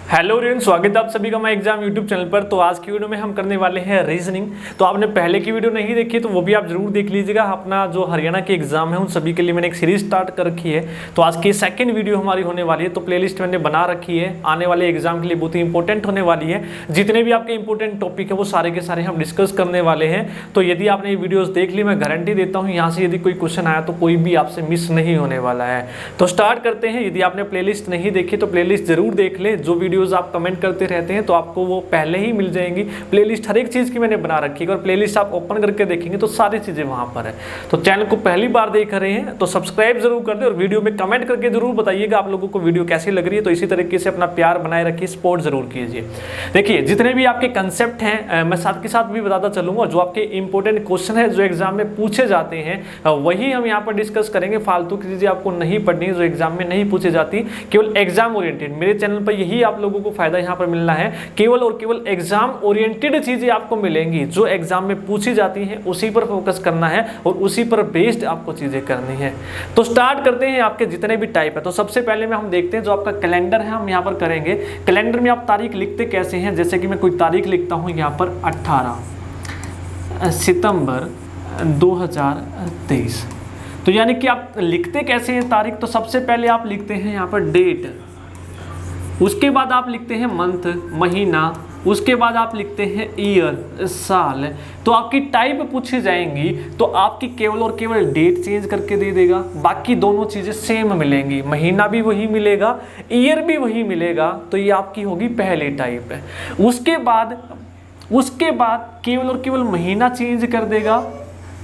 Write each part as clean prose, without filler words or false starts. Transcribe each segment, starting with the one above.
Hello friends, स्वागत है आप सभी का मैं एग्जाम यूट्यूब चैनल पर। तो आज की वीडियो में हम करने वाले हैं रीजनिंग। तो आपने पहले की वीडियो नहीं देखी तो वो भी आप जरूर देख लीजिएगा। अपना जो हरियाणा के एग्जाम है उन सभी के लिए मैंने एक सीरीज स्टार्ट कर रखी है। तो आज की सेकंड वीडियो हमारी होने वाली है। तो प्लेलिस्ट मैंने बना रखी है, आने वाले एग्जाम के लिए बहुत ही इंपॉर्टेंट होने वाली है। जितने भी आपके इंपॉर्टेंट टॉपिक है वो सारे के सारे हम डिस्कस करने वाले हैं। तो यदि आपने ये वीडियोज देख ली, मैं गारंटी देता हूँ यहाँ से यदि कोई क्वेश्चन आया तो कोई भी आपसे मिस नहीं होने वाला है। तो स्टार्ट करते हैं। यदि आपने प्लेलिस्ट नहीं देखी तो प्लेलिस्ट जरूर देख ले। जो वीडियोज आप कमेंट करते रहते हैं तो आपको वो पहले ही मिल जाएंगी। प्लेलिस्ट हर एक चीज की मैंने बना रखी है और प्लेलिस्ट आप ओपन करके देखेंगे तो सारी चीजें वहां पर है। तो चैनल को पहली बार देख रहे हैं तो सब्सक्राइब जरूर कर दे और वीडियो में कमेंट करके जरूर बताइएगा आप लोगों को वीडियो कैसी लग रही है। तो इसी तरीके से अपना प्यार बनाए रखिए, सपोर्ट जरूर कीजिए। देखिए, जितने भी आपके कंसेप्ट हैं मैं साथ के साथ भी बताता चलूंगा। जो आपके इंपॉर्टेंट क्वेश्चन है जो एग्जाम में पूछे जाते हैं वही हम यहाँ पर डिस्कस करेंगे। फालतू की चीजें आपको नहीं पढ़नी जो एग्जाम में नहीं पूछी जाती, केवल एग्जाम ओरिएंटेड। मेरे चैनल पर यही आप लोगों को फायदा यहाँ पर मिलना है। केवल और केवल एग्जाम ओरिएंटेड चीजें आपको मिलेंगी। जो एग्जाम में पूछी जाती हैं उसी पर फोकस करना है और उसी पर बेस्ड आपको चीजें करनी है। तो स्टार्ट करते हैं। आपके जितने भी टाइप है तो सबसे पहले में हम देखते हैं जो आपका कैलेंडर है हम यहाँ पर करेंगे। कैलेंडर में आप तारीख लिखते कैसे हैं? जैसे कि मैं कोई तारीख लिखता हूँ यहाँ पर 18 सितंबर 2023। तो यानी कि आप लिखते कैसे हैं तारीख? तो सबसे पहले आप लिखते हैं यहाँ पर डेट, उसके बाद आप लिखते हैं मंथ महीना, उसके बाद आप लिखते हैं ईयर साल। तो आपकी टाइप पूछी जाएंगी तो आपकी केवल और केवल डेट चेंज करके दे देगा, बाकी दोनों चीज़ें सेम मिलेंगी। महीना भी वही मिलेगा, ईयर भी वही मिलेगा। तो ये आपकी होगी पहली टाइप है। उसके बाद केवल और केवल महीना चेंज कर देगा,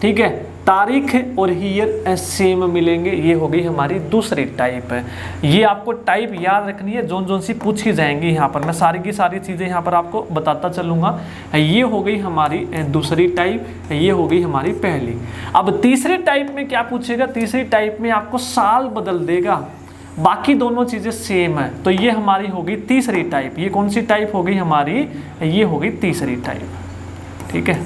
ठीक है। तारीख और ईयर सेम मिलेंगे। ये हो गई हमारी दूसरी टाइप है। ये आपको टाइप याद रखनी है, जोन सी पूछी जाएंगी। यहाँ पर मैं सारी की सारी चीज़ें यहाँ पर आपको बताता चलूँगा। ये हो गई हमारी दूसरी टाइप, ये हो गई हमारी पहली। अब तीसरी टाइप में क्या पूछेगा? तीसरी टाइप में आपको साल बदल देगा, बाकी दोनों चीज़ें सेम है। तो ये हमारी होगी तीसरी टाइप। ये कौन सी टाइप हो गई हमारी? ये हो गई तीसरी टाइप, ठीक है।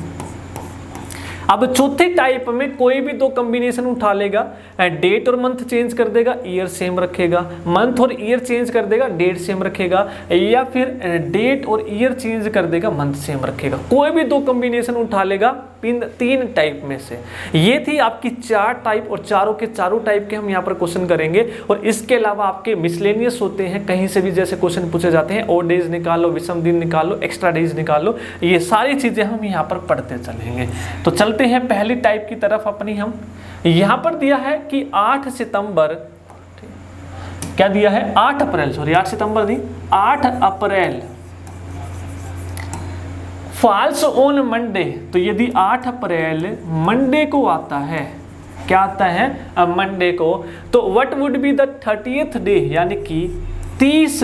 अब चौथी टाइप में कोई भी दो कॉम्बिनेशन उठा लेगा, डेट और मंथ चेंज कर देगा, ईयर सेम रखेगा। मंथ और ईयर चेंज कर देगा, डेट सेम रखेगा। या फिर डेट और ईयर चेंज कर देगा, मंथ सेम रखेगा। कोई भी दो कॉम्बिनेशन उठा लेगा तीन टाइप में से। ये थी आपकी चार टाइप और चारों के चारों टाइप के हम यहाँ पर क्वेश्चन करेंगे। और इसके अलावा आपके मिसलेनियस होते हैं, कहीं से भी जैसे क्वेश्चन पूछे जाते हैं। ओड डेज निकालो, विषम दिन निकालो, एक्स्ट्रा डेज निकालो, ये सारी चीजें हम यहाँ पर पढ़ते चलेंगे। तो चलते हैं पहली टाइप की तरफ अपनी। हम यहाँ पर दिया है कि 8 सितंबर, क्या दिया है? 8 अप्रैल, सॉरी 8 सितंबर नहीं, 8 अप्रैल फॉल्स ऑन मंडे। तो यदि 8 अप्रैल मंडे को आता है, क्या आता है? मंडे को, तो what would be the 30th day, यानी कि 30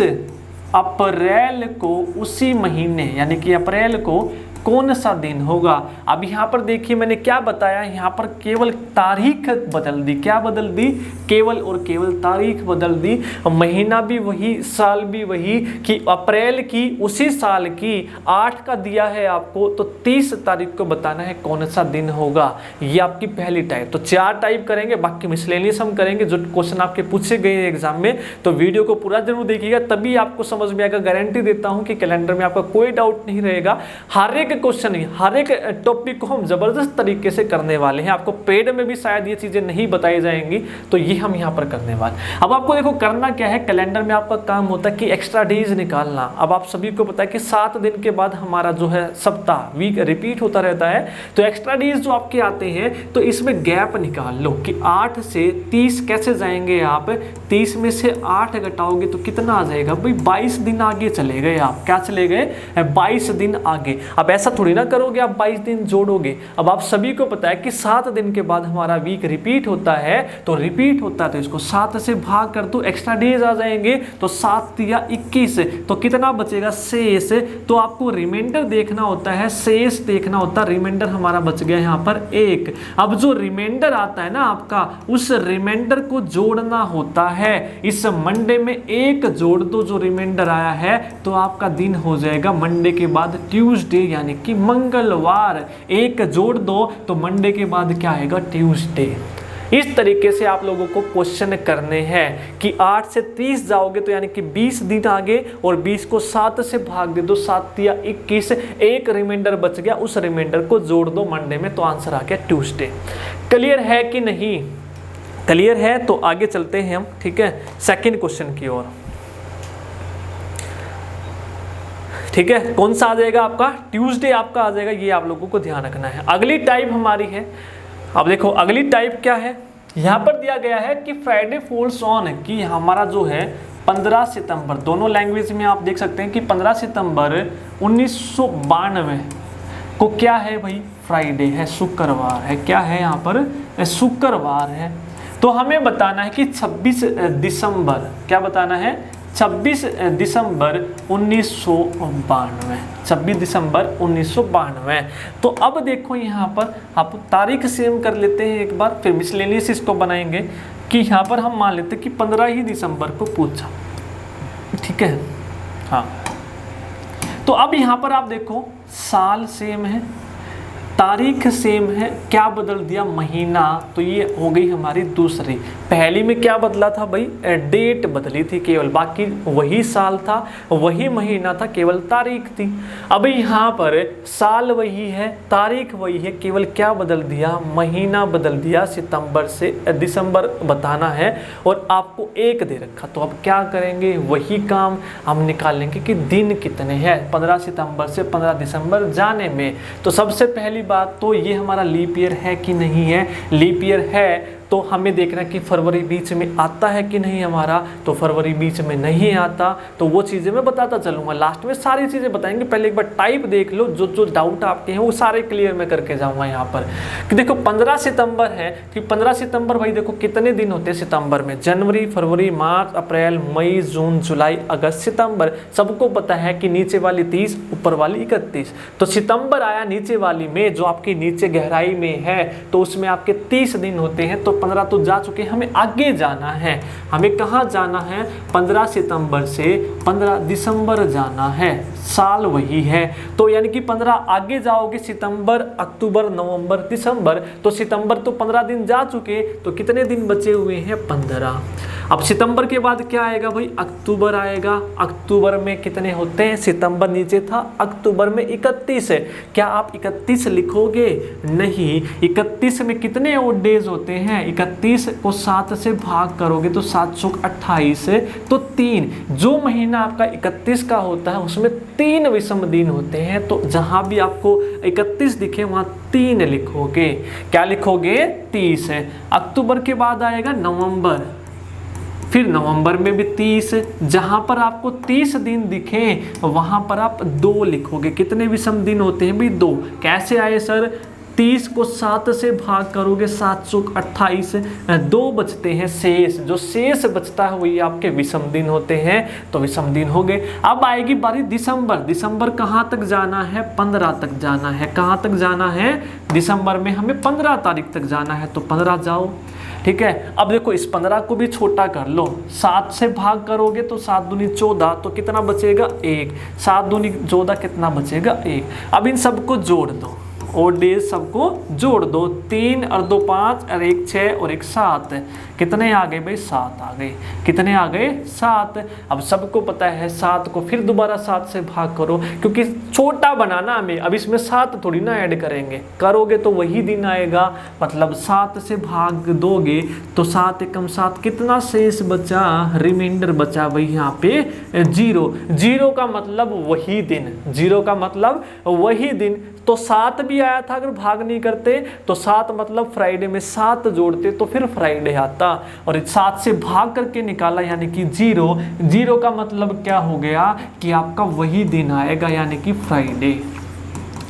अप्रैल को उसी महीने, यानी कि अप्रैल को कौन सा दिन होगा? अब यहाँ पर देखिए मैंने क्या बताया, यहाँ पर केवल तारीख बदल दी। क्या बदल दी? केवल और केवल तारीख बदल दी। महीना भी वही, साल भी वही, कि अप्रैल की उसी साल की 8 का दिया है आपको, तो 30 तारीख को बताना है कौन सा दिन होगा। ये आपकी पहली टाइप। तो 4 टाइप करेंगे, बाकी मिसलेनियस हम करेंगे जो क्वेश्चन आपके पूछे गए हैं एग्जाम में। तो वीडियो को पूरा जरूर देखिएगा, तभी आपको समझ में आएगा। गारंटी देता हूँ कि कैलेंडर में आपका कोई डाउट नहीं रहेगा। हर एक क्वेश्चन, हर एक टॉपिक को हम जबरदस्त तरीके से करने वाले हैं। आपको पेड में भी शायद ये चीजें नहीं बताई जाएंगी, तो ये हम यहाँ पर करने वाले। अब आपको देखो करना क्या है, कैलेंडर में आपका काम होता है कि एक्स्ट्रा डेज निकालना। अब आप सभी को पता है कि 7 दिन के बाद हमारा जो है सप्ताह, वीक रिपीट होता रहता है। तो एक्स्ट्रा डेज जो आपके आते हैं तो इसमें गैप निकाल लो कि 8 से 30 कैसे जाएंगे आप? 30 में से 8 घटाओगे तो कितना आ जाएगा भाई? 22 दिन आगे चले गए आप। क्या चले गए? 22 दिन आगे। अब ऐसा थोड़ी ना करोगे आप 22 दिन जोड़ोगे। अब आप सभी को पता है कि 7 दिन के बाद हमारा वीक रिपीट होता है। तो रिपीट होता है तो इसको 7 से भाग कर दो, एक्स्ट्रा डेज आ जाएंगे। तो 7 या 21, तो कितना बचेगा? शेष। तो आपको रिमाइंडर देखना होता है, शेष देखना होता है। रिमाइंडर हमारा बच गया यहाँ पर 1। अब जो रिमाइंडर आता है ना आपका, उस रिमाइंडर को जोड़ना होता है। इस मंडे में 1 जोड़ दो जो रिमाइंडर आया है, तो आपका दिन हो जाएगा मंडे के बाद ट्यूसडे, यानी कि मंगलवार। 1 जोड़ दो तो मंडे के बाद क्या आएगा? ट्यूसडे। इस तरीके से आप लोगों को क्वेश्चन करने हैं कि 8 से 30 जाओगे तो यानी कि 20 दिन आगे, और 20 को 7 से भाग दे दो, 7 या 21, एक रिमाइंडर बच गया, उस रिमाइंडर को जोड़ दो मंडे में, तो आंसर आ गया ट्यूसडे। क्लियर है कि नहीं? क्लियर है तो आगे चलते हैं हम, ठीक है, सेकंड क्वेश्चन की ओर। ठीक है, कौन सा आ जाएगा आपका? ट्यूसडे आपका आ जाएगा, ये आप लोगों को ध्यान रखना है। अगली टाइप हमारी है, अब देखो अगली टाइप क्या है, यहाँ पर दिया गया है कि फ्राइडे फॉल्स ऑन, कि हमारा जो है 15 सितंबर, दोनों लैंग्वेज में आप देख सकते हैं कि 15 सितंबर 1992 को क्या है भाई? फ्राइडे है, शुक्रवार है। क्या है यहाँ पर? शुक्रवार है। तो हमें बताना है कि 26 दिसंबर, क्या बताना है? 26 दिसंबर 1992, 26 दिसंबर 1992। तो अब देखो यहाँ पर आप तारीख सेम कर लेते हैं एक बार, फिर मिसलेनियस इसको बनाएंगे कि यहाँ पर हम मान लेते हैं कि 15 ही दिसंबर को पूछा, ठीक है। हाँ, तो अब यहाँ पर आप देखो साल सेम है, तारीख सेम है, क्या बदल दिया? महीना। तो ये हो गई हमारी दूसरी। पहली में क्या बदला था भाई? डेट बदली थी केवल, बाकी वही साल था, वही महीना था, केवल तारीख थी। अब यहाँ पर साल वही है, तारीख वही है, केवल क्या बदल दिया? महीना बदल दिया, सितंबर से दिसंबर बताना है और आपको एक दे रखा। तो अब क्या करेंगे? वही काम हम निकालेंगे कि दिन कितने हैं 15 सितंबर से 15 दिसंबर जाने में। तो सबसे पहली बात तो ये हमारा लीप ईयर है कि नहीं है? लीप ईयर है तो हमें देखना है कि फरवरी बीच में आता है कि नहीं हमारा। तो फरवरी बीच में नहीं आता, तो वो चीज़ें मैं बताता चलूँगा, लास्ट में सारी चीज़ें बताएंगे। पहले एक बार टाइप देख लो, जो जो डाउट आपके हैं वो सारे क्लियर मैं करके जाऊँगा यहाँ पर। कि देखो 15 सितंबर है, कि 15 सितंबर भाई देखो कितने दिन होते हैं सितंबर में? जनवरी, फरवरी, मार्च, अप्रैल, मई, जून, जुलाई, अगस्त, सितंबर। सबको पता है कि नीचे वाली 30, ऊपर वाली 31। तो सितंबर आया नीचे वाली में, जो आपकी नीचे गहराई में है, तो उसमें आपके 30 दिन होते हैं। तो 15 तो जा चुके, हमें आगे जाना है। हमें कहाँ जाना है? 15 सितंबर से 15 दिसंबर जाना है, साल वही है। तो यानी कि 15 आगे जाओगे, सितंबर, अक्टूबर, नवंबर, दिसंबर। तो सितंबर तो 15 दिन जा चुके, तो कितने दिन बचे हुए हैं? 15। अब सितंबर के बाद क्या आएगा भाई? अक्टूबर आएगा। अक्टूबर में कितने होते हैं? सितंबर नीचे था, अक्टूबर में 31 है। क्या आप 31 लिखोगे? नहीं। 31 में कितने ओड डेज होते हैं? 31 को 7 से भाग करोगे तो 7 चौक 28, तो 3। जो महीना आपका 31 का होता है उसमें 3 विषम दिन होते हैं। तो जहां भी आपको 31 दिखे वहां 3 लिखोगे। क्या लिखोगे? 30 है। अक्टूबर के बाद आएगा नवंबर, फिर नवंबर में भी 30। जहां पर आपको 30 दिन दिखे वहां पर आप 2 लिखोगे। कितने विषम दिन होते हैं भाई? 2। कैसे आए सर? 30 को 7 से भाग करोगे, 7 चौक 28, 2 बचते हैं शेष। जो शेष बचता है वही आपके विषम दिन होते हैं। तो विषम दिन हो गए। अब आएगी बारी दिसंबर। दिसंबर कहाँ तक जाना है? 15 तक जाना है। कहाँ तक जाना है? दिसंबर में हमें 15 तारीख तक जाना है, तो 15 जाओ, ठीक है। अब देखो इस 15 को भी छोटा कर लो, 7 से भाग करोगे तो 7 दूनी 14, तो कितना बचेगा? 1। 7 दूनी 14, कितना बचेगा? 1। अब इन सबको जोड़ दो, और डेज सबको जोड़ दो। 3 और 2 5 और 1 6 और 1 7। कितने आ गए भाई? 7 आ गए। कितने आ गए? 7। अब सबको पता है 7 को फिर दोबारा 7 से भाग करो, क्योंकि छोटा बनाना हमें। अब इसमें 7 थोड़ी ना ऐड करेंगे, करोगे तो वही दिन आएगा। मतलब 7 से भाग दोगे तो 7 एकम 7, कितना शेष बचा? रिमाइंडर बचा भाई यहाँ पे 0। 0 का मतलब वही दिन, 0 का मतलब वही दिन। तो 7 भी आया था, अगर भाग नहीं करते तो 7 मतलब फ्राइडे में 7 जोड़ते तो फिर फ्राइडे आता, और 7 से भाग करके निकाला यानी कि 0। 0 का मतलब क्या हो गया? कि आपका वही दिन आएगा, यानी कि फ्राइडे।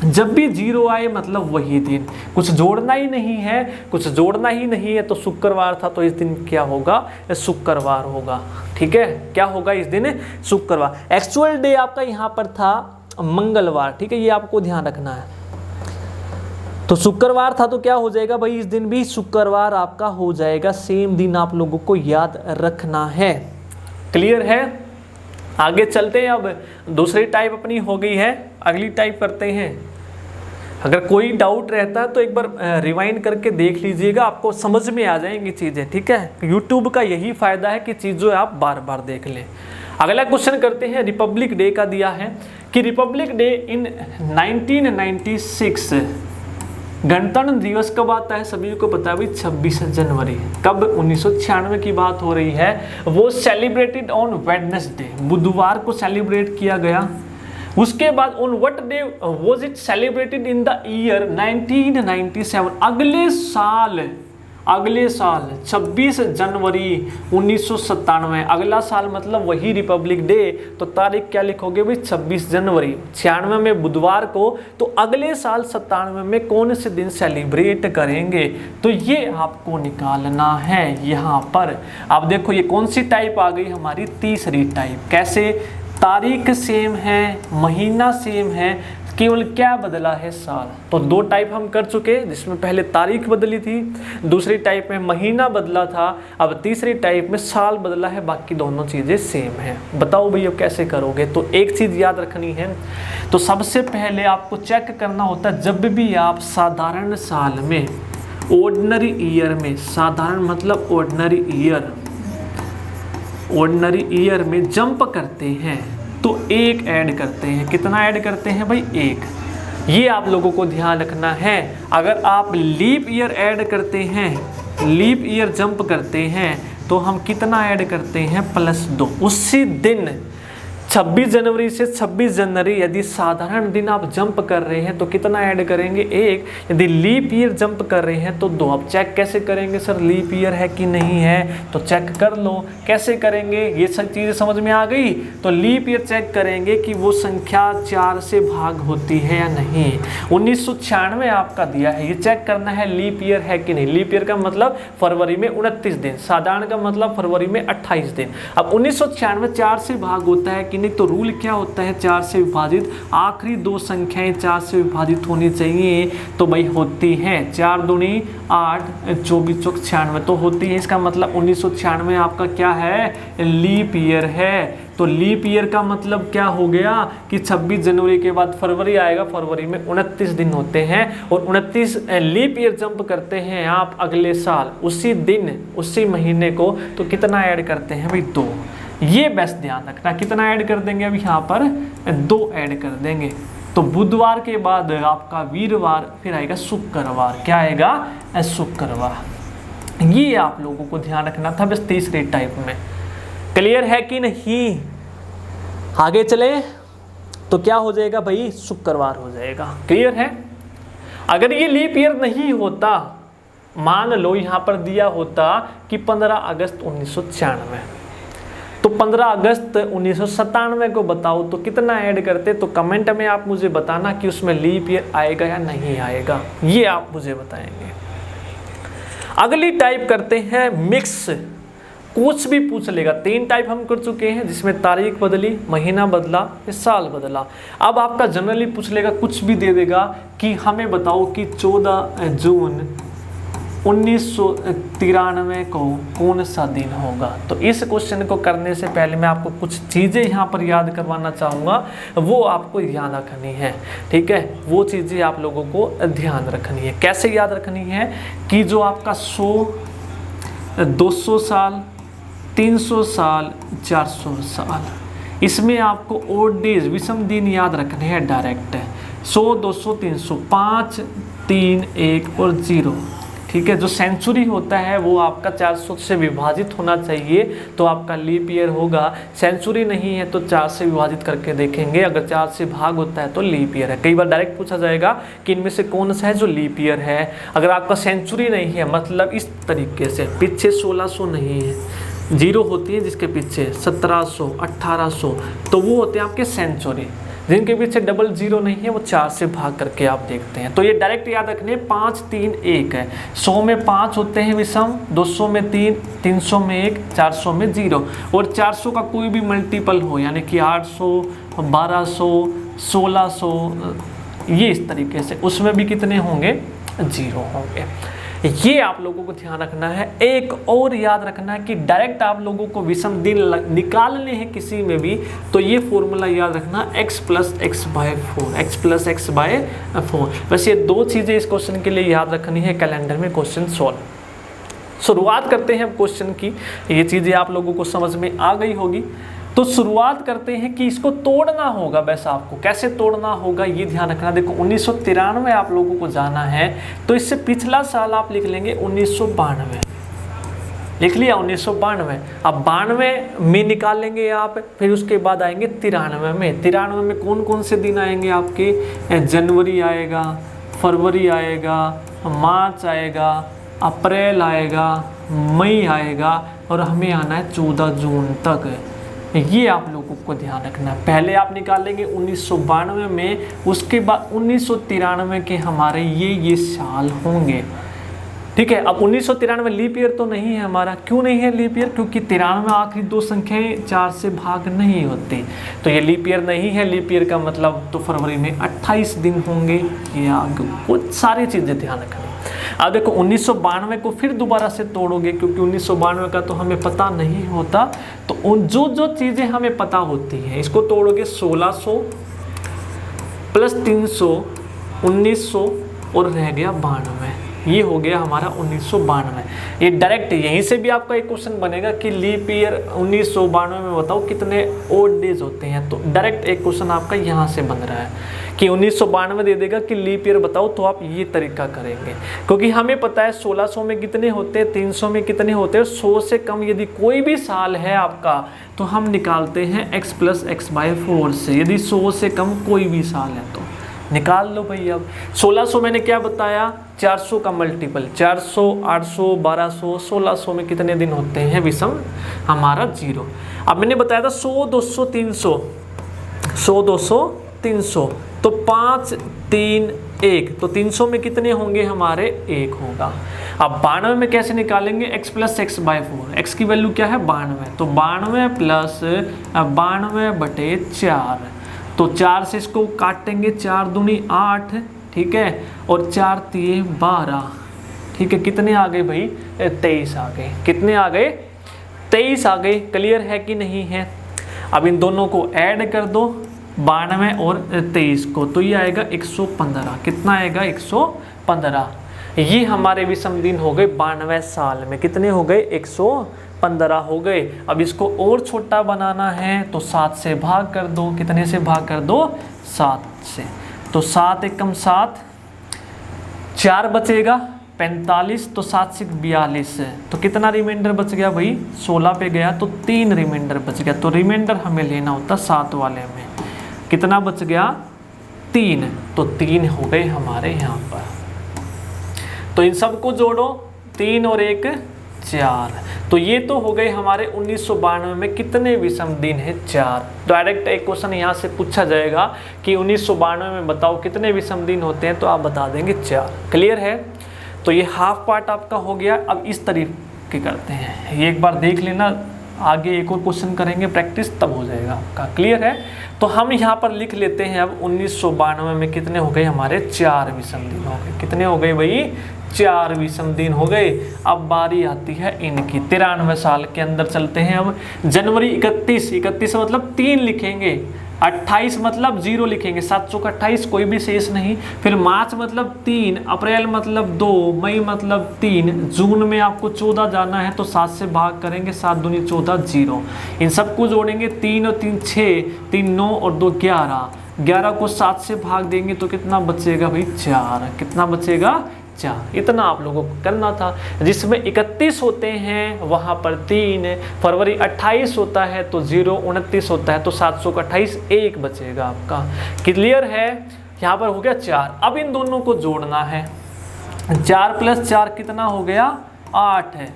जब भी 0 आए मतलब वही दिन, कुछ जोड़ना ही नहीं है, कुछ जोड़ना ही नहीं है। तो शुक्रवार था तो इस दिन क्या होगा? शुक्रवार होगा, ठीक है। क्या होगा इस दिन? शुक्रवार। एक्चुअल डे आपका यहाँ पर था मंगलवार, ठीक है, ये आपको ध्यान रखना है। तो शुक्रवार था तो क्या हो जाएगा भाई? इस दिन भी शुक्रवार आपका हो जाएगा। सेम दिन आप लोगों को याद रखना है। क्लियर है? आगे चलते हैं। अब दूसरी टाइप अपनी हो गई है, अगली टाइप करते हैं। अगर कोई डाउट रहता है तो एक बार रिवाइंड करके देख लीजिएगा, आपको समझ में आ जाएंगी चीज़ें, ठीक है। यूट्यूब का यही फ़ायदा है कि चीज़ों आप बार बार देख लें। अगला क्वेश्चन करते हैं, रिपब्लिक डे का दिया है कि रिपब्लिक डे इन 1996 गणतंत्र दिवस कब आता है, सभी को पता है भाई 26 जनवरी। कब? 1996 की बात हो रही है। वो सेलिब्रेटेड ऑन वेडनेसडे, बुधवार को सेलिब्रेट किया गया। उसके बाद on what day was it celebrated in the year 1997, अगले साल 26 जनवरी 1997, अगला साल मतलब वही रिपब्लिक डे। तो तारीख क्या लिखोगे भाई? 26 जनवरी। 96 में बुधवार को, तो अगले साल 97 में कौन से दिन सेलिब्रेट करेंगे, तो ये आपको निकालना है यहाँ पर। अब देखो ये कौन सी टाइप आ गई हमारी? तीसरी टाइप। कैसे? तारीख सेम है, महीना सेम है, केवल क्या बदला है? साल। तो दो टाइप हम कर चुके, जिसमें पहले तारीख बदली थी, दूसरी टाइप में महीना बदला था, अब तीसरी टाइप में साल बदला है, बाकी दोनों चीज़ें सेम है। बताओ भैया कैसे करोगे? तो एक चीज़ याद रखनी है, तो सबसे पहले आपको चेक करना होता है, जब भी आप साधारण साल में, ऑर्डिनरी ईयर में, साधारण मतलब ऑर्डिनरी ईयर में जंप करते हैं तो एक ऐड करते हैं। कितना ऐड करते हैं भाई? एक। ये आप लोगों को ध्यान रखना है। अगर आप लीप ईयर ऐड करते हैं, लीप ईयर जंप करते हैं, तो हम कितना ऐड करते हैं? +2। उसी दिन 26 जनवरी से 26 जनवरी यदि साधारण दिन आप जंप कर रहे हैं तो कितना ऐड करेंगे? 1। यदि लीप ईयर जंप कर रहे हैं तो 2। अब चेक कैसे करेंगे सर, लीप ईयर है कि नहीं है? तो चेक कर लो। कैसे करेंगे? ये सब चीज़ें समझ में आ गई। तो लीप ईयर चेक करेंगे कि वो संख्या 4 से भाग होती है या नहीं। 1996 आपका दिया है, ये चेक करना है लीप ईयर है कि नहीं। लीप ईयर का मतलब फरवरी में 29 दिन, साधारण का मतलब फरवरी में 28 दिन। अब 1996 4 से भाग होता है कि नहीं, तो रूल क्या होता है? 4 से विभाजित, आखिरी दो संख्याएं 4 से विभाजित होनी चाहिए, तो भाई होती हैं 4 दूनी 8, 24 चौक 96, तो होती है। इसका मतलब 1996 आपका क्या है? लीप ईयर है। तो लीप ईयर का मतलब क्या हो गया कि 26 जनवरी के बाद फरवरी आएगा, फरवरी में 29 दिन होते हैं, और 29 लीप ईयर जंप करते हैं आप अगले साल, उसी दिन उसी महीने को, तो कितना ऐड करते हैं भाई? 2। ये बेस्ट ध्यान रखना, कितना ऐड कर देंगे? अभी यहाँ पर 2 ऐड कर देंगे। तो बुधवार के बाद आपका वीरवार, फिर आएगा शुक्रवार। क्या आएगा? शुक्रवार। ये आप लोगों को ध्यान रखना था बस तीसरे टाइप में। क्लियर है कि नहीं? आगे चले तो क्या हो जाएगा भाई? शुक्रवार हो जाएगा। क्लियर है? अगर ये लीप ईयर नहीं होता, मान लो यहाँ पर दिया होता कि 15 अगस्त 1996, तो 15 अगस्त 1997 को बताओ तो कितना ऐड करते? तो कमेंट में आप मुझे बताना कि उसमें लीप ईयर आएगा या नहीं आएगा, ये आप मुझे बताएंगे। अगली टाइप करते हैं मिक्स। कुछ भी पूछ लेगा। 3 टाइप हम कर चुके हैं, जिसमें तारीख बदली, महीना बदला, साल बदला। अब आपका जनरली पूछ लेगा, कुछ भी दे देगा कि हमें बताओ कि 14 जून 1993 को कौन सा दिन होगा। तो इस क्वेश्चन को करने से पहले मैं आपको कुछ चीज़ें यहाँ पर याद करवाना चाहूँगा, वो आपको ध्यान रखनी है, ठीक है। वो चीज़ें आप लोगों को ध्यान रखनी है। कैसे याद रखनी है कि जो आपका 100, 200 साल, 300 साल, 400 साल, इसमें आपको ओड डेज, विषम दिन याद रखने हैं डायरेक्ट। 100, 200, 300, 5, 3, 1 और 0, ठीक है। जो सेंचुरी होता है वो आपका 400 से विभाजित होना चाहिए, तो आपका लीप ईयर होगा। सेंचुरी नहीं है तो 4 से विभाजित करके देखेंगे, अगर 4 से भाग होता है तो लीप ईयर है। कई बार डायरेक्ट पूछा जाएगा कि इनमें से कौन सा है जो लीप ईयर है। अगर आपका सेंचुरी नहीं है, मतलब इस तरीके से पीछे 1600 नहीं है, 0 होती है जिसके पीछे 1700, 1800, तो वो होते हैं आपके सेंचुरी। जिनके पीछे डबल 0 नहीं है वो 4 से भाग करके आप देखते हैं। तो ये डायरेक्ट याद रखने 5, 3, 1 है। 100 में 5 होते हैं विषम, 200 में 3, 300 में 1, 400 में 0, और 400 का कोई भी मल्टीपल हो, यानी कि 800, 1200, 1600, ये इस तरीके से, उसमें भी कितने होंगे? 0 होंगे। ये आप लोगों को ध्यान रखना है। एक और याद रखना है कि डायरेक्ट आप लोगों को विषम दिन निकालने हैं किसी में भी, तो ये फॉर्मूला याद रखना, x plus x by 4, x plus x by 4। बस ये दो चीज़ें इस क्वेश्चन के लिए याद रखनी है कैलेंडर में क्वेश्चन सॉल्व। शुरुआत करते हैं क्वेश्चन की, ये चीज़ें आप लोगों को समझ में आ गई होगी। तो शुरुआत करते हैं कि इसको तोड़ना होगा। बस आपको कैसे तोड़ना होगा ये ध्यान रखना। देखो 1993 आप लोगों को जाना है, तो इससे पिछला साल आप लिख लेंगे 1992, लिख लिया 1992। अब 92 में निकाल लेंगे आप, फिर उसके बाद आएंगे 93 में। 93 में कौन कौन से दिन आएंगे आपके, जनवरी आएगा, फरवरी आएगा, मार्च आएगा, अप्रैल आएगा, मई आएगा, और हमें आना है 14 जून तक। ये आप लोगों को ध्यान रखना है। पहले आप निकाल लेंगे 1992 में, उसके बाद 1993 के हमारे ये साल होंगे। ठीक है। अब 1993 लीप ईयर तो नहीं है हमारा। क्यों नहीं है लीप ईयर? क्योंकि 93 आखिरी दो संख्याएं 4 से भाग नहीं होती, तो ये लीप ईयर नहीं है। लीप ईयर का मतलब तो फरवरी में 28 दिन होंगे। ये आगे कुछ सारी चीज़ें ध्यान रखना। अब देखो 1992 को फिर दोबारा से तोड़ोगे, क्योंकि 1992 का तो हमें पता नहीं होता, तो उन जो चीज़ें हमें पता होती हैं इसको तोड़ोगे। 1600 प्लस 300 1900 और रह गया 92, ये हो गया हमारा 1992। ये डायरेक्ट यहीं से भी आपका एक क्वेश्चन बनेगा कि लीप ईयर 1992 में बताओ कितने ओड डेज होते हैं। तो डायरेक्ट एक क्वेश्चन आपका यहाँ से बन रहा है कि 1992 दे देगा कि लीप ईयर बताओ, तो आप ये तरीका करेंगे, क्योंकि हमें पता है 1600 में कितने होते हैं, 300 में कितने होते हैं। 100 से कम यदि कोई भी साल है आपका, तो हम निकालते हैं x प्लस एक्स बाय 4 से। यदि 100 से कम कोई भी साल है तो निकाल लो भाई। अब 1600 मैंने क्या बताया, 400 का मल्टीपल, 400, 800, 1200, 1600 में कितने दिन होते हैं विषम, हमारा 0। अब मैंने बताया था 100, 200, 300, 100, 200, 300, तो 5, 3, 1, तो 300 में कितने होंगे हमारे, 1 होगा। अब 92 में कैसे निकालेंगे, x plus x by 4, x की वैल्यू क्या है 92, तो 92 प्लस 92/4, तो 4 से इसको काटेंगे, 4 दूनी 8, ठीक है, और 4 तिये 12, ठीक है। कितने आ गए भाई, 23 आ गए। कितने आ गए, 23 आ गए। क्लियर है कि नहीं है? अब इन दोनों को ऐड कर दो, 92 और 23 को, तो ये आएगा 115। कितना आएगा, 115। ये हमारे विषम दिन हो गए 92 साल में। कितने हो गए, 115 हो गए। अब इसको और छोटा बनाना है तो 7 से भाग कर दो। कितने से भाग कर दो, 7 से। तो 7 एकम 7, 4 बचेगा 45, तो 7 से 42, तो कितना रिमाइंडर बच गया भाई, 16 पे गया तो 3 रिमाइंडर बच गया। तो रिमाइंडर हमें लेना होता 7 वाले में। कितना बच गया, 3, तो 3 हो गए हमारे यहाँ पर। तो इन सबको जोड़ो, 3 और 1 4, तो ये तो हो गए हमारे 1992 में कितने विषम दिन है, 4। डायरेक्ट एक क्वेश्चन यहाँ से पूछा जाएगा कि 1992 में बताओ कितने विषम दिन होते हैं, तो आप बता देंगे 4। क्लियर है? तो ये हाफ पार्ट आपका हो गया। अब इस तरीके करते हैं, ये एक बार देख लेना, आगे एक और क्वेश्चन करेंगे प्रैक्टिस, तब हो जाएगा आपका। क्लियर है? तो हम यहाँ पर लिख लेते हैं अब 1992 में कितने हो गए हमारे, 4 विषम दिन हो गए। कितने हो गए भाई, 4 विषम दिन हो गए। अब बारी आती है इनकी 93 साल के अंदर चलते हैं। अब जनवरी 31 मतलब 3 लिखेंगे, 28 मतलब 0 लिखेंगे, 7 चौक 28, कोई भी शेष नहीं। फिर मार्च मतलब 3, अप्रैल मतलब 2, मई मतलब 3, जून में आपको 14 जाना है तो 7 से भाग करेंगे, 7 दूनी 14, 0। इन सबको जोड़ेंगे, 3 और 3 6, 3 9 और 2 11, 11 को 7 से भाग देंगे तो कितना बचेगा भाई, 4। कितना बचेगा, 4। इतना आप लोगों को करना था। जिसमें 31 होते हैं वहाँ पर 3, फरवरी 28 होता है तो 0, 29 होता है तो 728, 1 बचेगा आपका। क्लियर है? यहाँ पर हो गया 4। अब इन दोनों को जोड़ना है, 4 + 4 कितना हो गया, 8 है,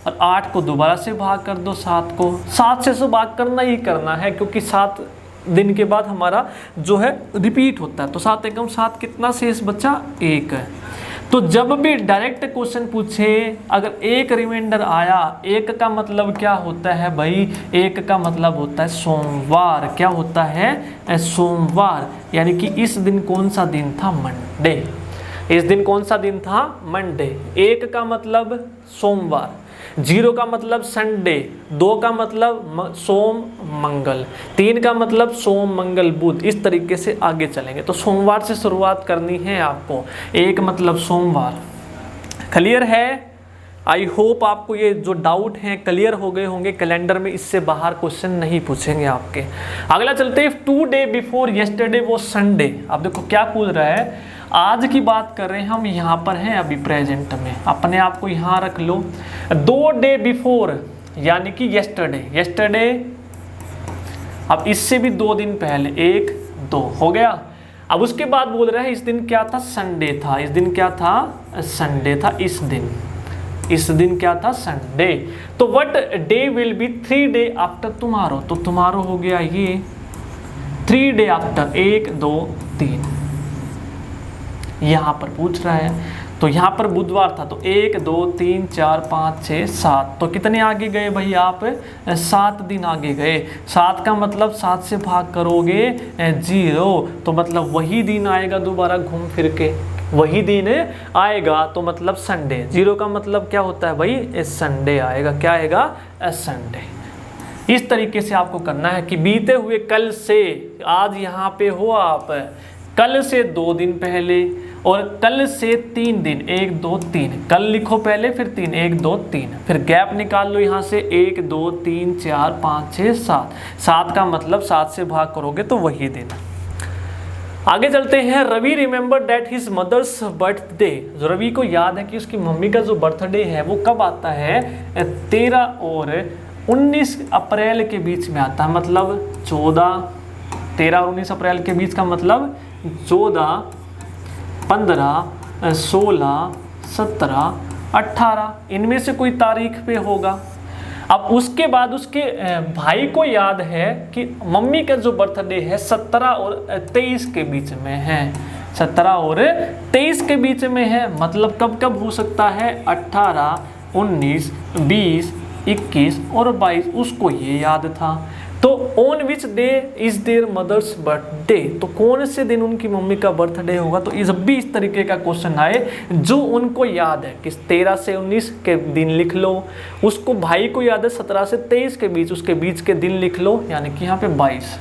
और 8 को दोबारा से भाग कर दो, 7 को 7 से भाग करना ही करना है, क्योंकि 7 दिन के बाद हमारा जो है रिपीट होता है। तो 7 एकम 7 कितना शेष बचा, 1 है। तो जब भी डायरेक्ट क्वेश्चन पूछे, अगर 1 रिमाइंडर आया, 1 का मतलब क्या होता है भाई, 1 का मतलब होता है सोमवार। क्या होता है, सोमवार। यानी कि इस दिन कौन सा दिन था, मंडे। इस दिन कौन सा दिन था? मंडे। 1 का मतलब सोमवार, 0 का मतलब संडे, 2 का मतलब सोम मंगल, 3 का मतलब सोम मंगल बुध। इस तरीके से आगे चलेंगे। तो सोमवार से शुरुआत करनी है आपको। 1 मतलब सोमवार। क्लियर है? आई होप आपको ये जो डाउट हैं क्लियर हो गए होंगे। कैलेंडर में इससे बाहर क्वेश्चन नहीं पूछेंगे आपके। अगला चलते हैं, 2 डे बिफोर येस्टरडे वो संडे। अब देखो क्या पूछ रहा है, आज की बात कर रहे हैं हम, यहाँ पर हैं अभी प्रेजेंट में, अपने आप को यहाँ रख लो। 2 डे बिफोर यानी कि येस्टरडे, येस्टरडे अब इससे भी 2 दिन पहले, 1 2 हो गया। अब उसके बाद बोल रहा है इस दिन क्या था? संडे था। इस दिन क्या था? संडे था। इस दिन क्या था? संडे। तो what day will be 3 day after tomorrow? तो टुमारो हो गया ये 3 डे आफ्टर, 1 2 3 यहां पर पूछ रहा है। तो यहां पर बुधवार था, तो 1 2 3 4 5 6 7, तो कितने आगे गए भाई आप? 7 दिन आगे गए। 7 का मतलब 7 से भाग करोगे 0, तो मतलब वही दिन आएगा दोबारा घूम फिर के, वही दिन आएगा, तो मतलब संडे। 0 का मतलब क्या होता है भाई? संडे आएगा। क्या आएगा? संडे। इस तरीके से आपको करना है कि बीते हुए कल से, आज यहाँ पे हो आप, कल से 2 दिन पहले और कल से 3 दिन, 1 2 3, कल लिखो पहले फिर 3, 1 2 3, फिर गैप निकाल लो यहाँ से 1 2 3 4 5 6 7। 7 का मतलब 7 से भाग करोगे तो वही दिन। आगे चलते हैं। Ravi remember that his mother's birthday. Ravi को याद है कि उसकी मम्मी का जो बर्थडे है वो कब आता है? 13 और 19 अप्रैल के बीच में आता है। मतलब 13 और 19 अप्रैल के बीच का मतलब 14 15 16 17 18, इनमें से कोई तारीख पे होगा। अब उसके बाद उसके भाई को याद है कि मम्मी का जो बर्थडे है 17 और 23 के बीच में है। 17 और 23 के बीच में है, मतलब कब कब हो सकता है? 18 19 20 21 और 22। उसको ये याद था। तो on which day is their mother's birthday? तो कौन से दिन उनकी मम्मी का बर्थडे होगा? तो जब भी इस तरीके का क्वेश्चन आए जो उनको याद है कि 13 से 19 के दिन लिख लो, उसको भाई को याद है 17 से 23 के बीच, उसके बीच के दिन लिख लो, यानी कि यहाँ पे 22।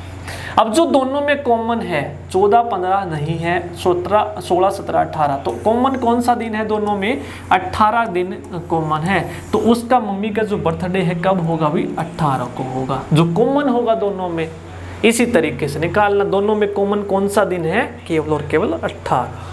अब जो दोनों में कॉमन है 14 15 नहीं है, 16 17 18, तो कॉमन कौन सा दिन है दोनों में? 18 दिन कॉमन है। तो उसका मम्मी का जो बर्थडे है कब होगा भी? 18 को होगा, जो कॉमन होगा दोनों में। इसी तरीके से निकालना दोनों में कॉमन कौन सा दिन है, केवल और केवल 18।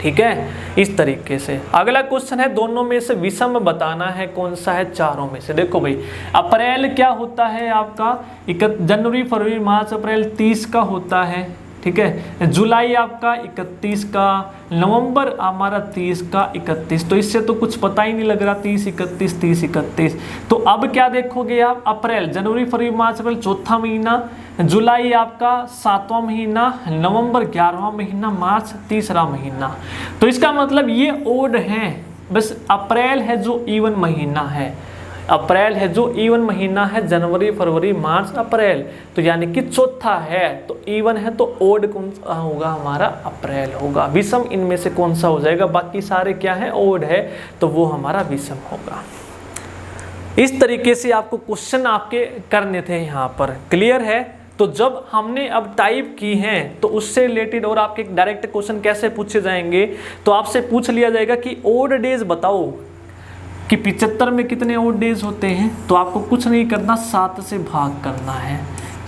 ठीक है, इस तरीके से। अगला क्वेश्चन है दोनों में से विषम बताना है, कौन सा है चारों में से। देखो भाई, अप्रैल क्या होता है आपका? जनवरी फरवरी मार्च अप्रैल 30 का होता है। ठीक है, जुलाई आपका 31 का, नवंबर हमारा 30 का 31। तो इससे तो कुछ पता ही नहीं लग रहा, 30 31 30 31। तो अब क्या देखोगे आप? अप्रैल जनवरी फरवरी मार्च अप्रैल चौथा महीना, जुलाई आपका 7वां महीना, नवंबर 11वां महीना, मार्च 3रा महीना। तो इसका मतलब ये ओड है, बस अप्रैल है जो इवन महीना है। अप्रैल है जो इवन महीना है, जनवरी फरवरी मार्च अप्रैल, तो यानी कि चौथा है, तो इवन है, तो ओड कौन सा होगा? हमारा अप्रैल होगा। विषम इनमें से कौन सा हो जाएगा? बाकी सारे क्या है? ओड है, तो वो हमारा विषम होगा। इस तरीके से आपको क्वेश्चन आपके करने थे यहाँ पर। क्लियर है? तो जब हमने अब टाइप की हैं तो उससे रिलेटेड और आपके डायरेक्ट क्वेश्चन कैसे पूछे जाएंगे? तो आपसे पूछ लिया जाएगा कि ओड डेज बताओ कि 75 में कितने ओड डेज होते हैं। तो आपको कुछ नहीं करना, 7 से भाग करना है।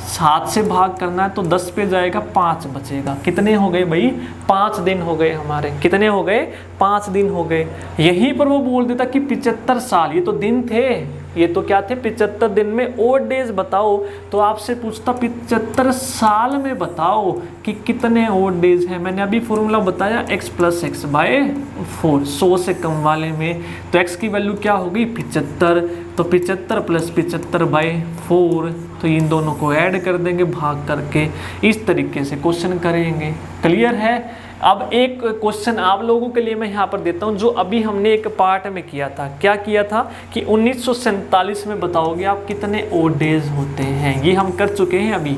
7 से भाग करना है तो 10 पे जाएगा, 5 बचेगा। कितने हो गए भाई? 5 दिन हो गए हमारे। कितने हो गए? 5 दिन हो गए। यहीं पर वो बोल देता कि 75 साल, ये तो दिन थे, ये तो क्या थे? 75 दिन में ओड डेज बताओ। तो आपसे पूछता 75 साल में बताओ कि कितने ओड डेज हैं। मैंने अभी फॉर्मूला बताया x + x/4, 100 से कम वाले में। तो x की वैल्यू क्या होगी? 75। तो 75 + 75/4, तो इन दोनों को ऐड कर देंगे भाग करके। इस तरीके से क्वेश्चन करेंगे। क्लियर है? अब एक क्वेश्चन आप लोगों के लिए मैं यहाँ पर देता हूँ, जो अभी हमने एक पार्ट में किया था। क्या किया था कि 1947 में बताओगे आप कितने ओड डेज होते हैं। ये हम कर चुके हैं अभी।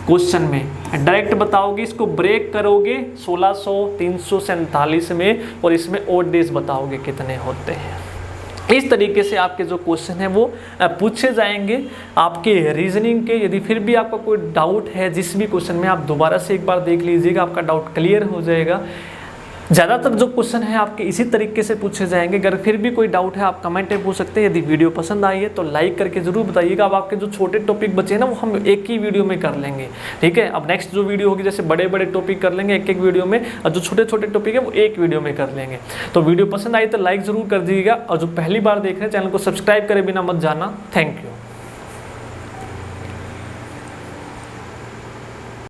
क्वेश्चन में डायरेक्ट बताओगे, इसको ब्रेक करोगे 1647 में और इसमें ओड डेज बताओगे कितने होते हैं। इस तरीके से आपके जो क्वेश्चन है वो पूछे जाएंगे आपके रीजनिंग के। यदि फिर भी आपका कोई डाउट है जिस भी क्वेश्चन में, आप दोबारा से एक बार देख लीजिएगा, आपका डाउट क्लियर हो जाएगा। ज़्यादातर जो क्वेश्चन है आपके इसी तरीके से पूछे जाएंगे। अगर फिर भी कोई डाउट है आप कमेंट में पूछ सकते हैं। यदि वीडियो पसंद आई है तो लाइक करके जरूर बताइएगा। अब आपके जो छोटे टॉपिक बचे हैं ना वो हम एक ही वीडियो में कर लेंगे, ठीक है। अब नेक्स्ट जो वीडियो होगी, जैसे बड़े बड़े टॉपिक कर लेंगे एक एक वीडियो में, और जो छोटे छोटे टॉपिक है वो एक वीडियो में कर लेंगे। तो वीडियो पसंद आई तो लाइक ज़रूर कर दीजिएगा, और जो पहली बार देख रहे हैं चैनल को सब्सक्राइब करे बिना मत जाना। Thank you.